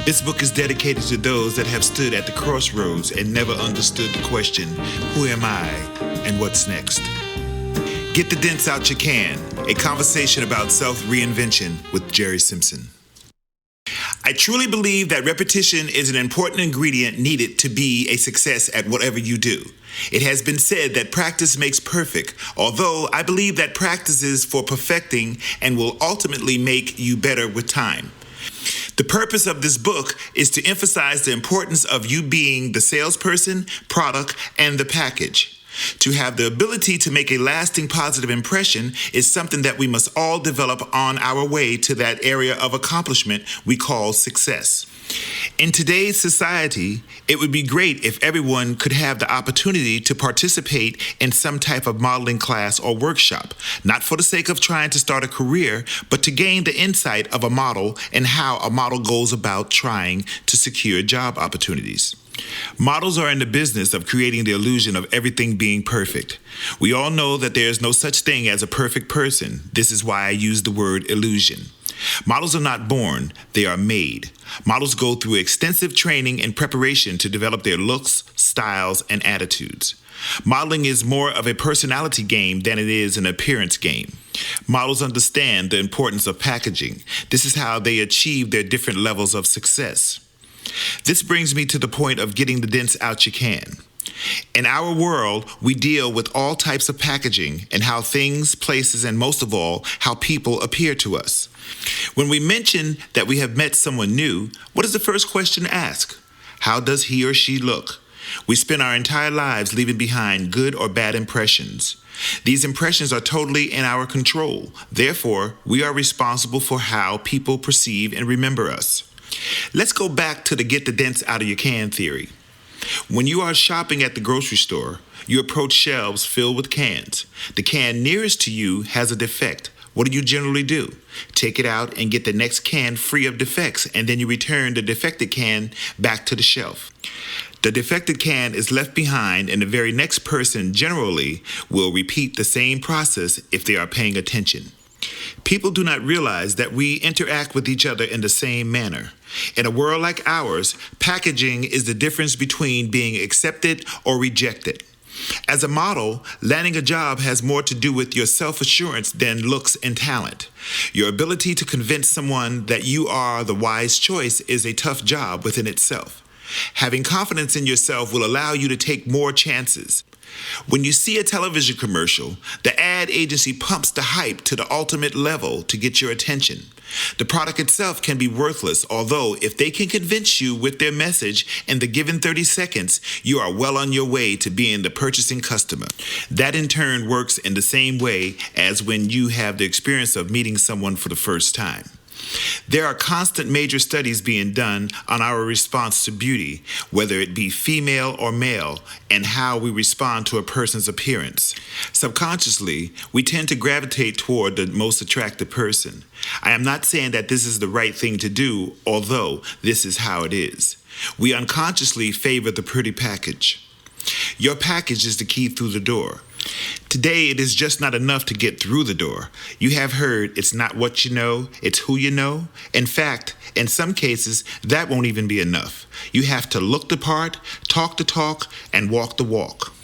This book is dedicated to those that have stood at the crossroads and never understood the question, who am I and what's next? Get the dents out you can, a conversation about self-reinvention with Gerry Simpson. I truly believe that repetition is an important ingredient needed to be a success at whatever you do. It has been said that practice makes perfect, although I believe that practice is for perfecting and will ultimately make you better with time. The purpose of this book is to emphasize the importance of you being the salesperson, product, and the package. To have the ability to make a lasting positive impression is something that we must all develop on our way to that area of accomplishment we call success. In today's society, it would be great if everyone could have the opportunity to participate in some type of modeling class or workshop, not for the sake of trying to start a career, but to gain the insight of a model and how a model goes about trying to secure job opportunities. Models are in the business of creating the illusion of everything being perfect. We all know that there is no such thing as a perfect person. This is why I use the word illusion. Models are not born, they are made. Models go through extensive training and preparation to develop their looks, styles, and attitudes. Modeling is more of a personality game than it is an appearance game. Models understand the importance of packaging. This is how they achieve their different levels of success. This brings me to the point of getting the dents out you can. In our world, we deal with all types of packaging and how things, places, and most of all, how people appear to us. When we mention that we have met someone new, what is the first question asked? How does he or she look? We spend our entire lives leaving behind good or bad impressions. These impressions are totally in our control. Therefore, we are responsible for how people perceive and remember us. Let's go back to the get the dents out of your can theory. When you are shopping at the grocery store, you approach shelves filled with cans. The can nearest to you has a defect. What do you generally do? Take it out and get the next can free of defects, and then you return the defected can back to the shelf. The defected can is left behind, and the very next person generally will repeat the same process if they are paying attention. People do not realize that we interact with each other in the same manner. In a world like ours, packaging is the difference between being accepted or rejected. As a model, landing a job has more to do with your self-assurance than looks and talent. Your ability to convince someone that you are the wise choice is a tough job within itself. Having confidence in yourself will allow you to take more chances. When you see a television commercial, the ad agency pumps the hype to the ultimate level to get your attention. The product itself can be worthless, although if they can convince you with their message in the given 30 seconds, you are well on your way to being the purchasing customer. That in turn works in the same way as when you have the experience of meeting someone for the first time. There are constant major studies being done on our response to beauty, whether it be female or male, and how we respond to a person's appearance. Subconsciously, we tend to gravitate toward the most attractive person. I am not saying that this is the right thing to do, although this is how it is. We unconsciously favor the pretty package. Your package is the key through the door. Today, it is just not enough to get through the door. You have heard it's not what you know, it's who you know. In fact, in some cases, that won't even be enough. You have to look the part, talk the talk, and walk the walk.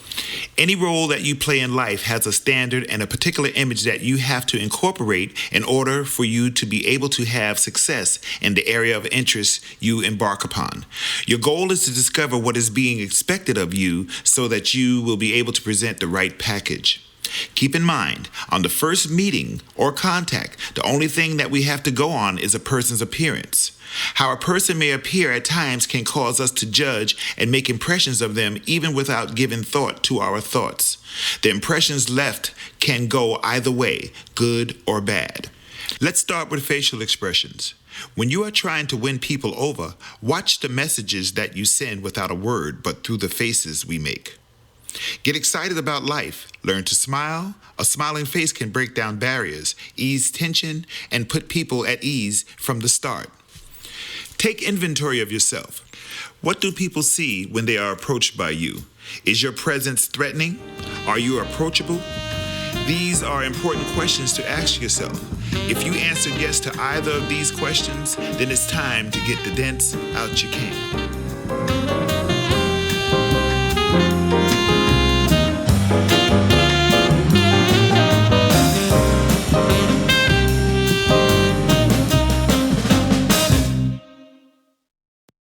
Any role that you play in life has a standard and a particular image that you have to incorporate in order for you to be able to have success in the area of interest you embark upon. Your goal is to discover what is being expected of you so that you will be able to present the right package. Keep in mind, on the first meeting or contact, the only thing that we have to go on is a person's appearance. How a person may appear at times can cause us to judge and make impressions of them even without giving thought to our thoughts. The impressions left can go either way, good or bad. Let's start with facial expressions. When you are trying to win people over, watch the messages that you send without a word, but through the faces we make. Get excited about life. Learn to smile. A smiling face can break down barriers, ease tension, and put people at ease from the start. Take inventory of yourself. What do people see when they are approached by you? Is your presence threatening? Are you approachable? These are important questions to ask yourself. If you answered yes to either of these questions, then it's time to get the dents out your can.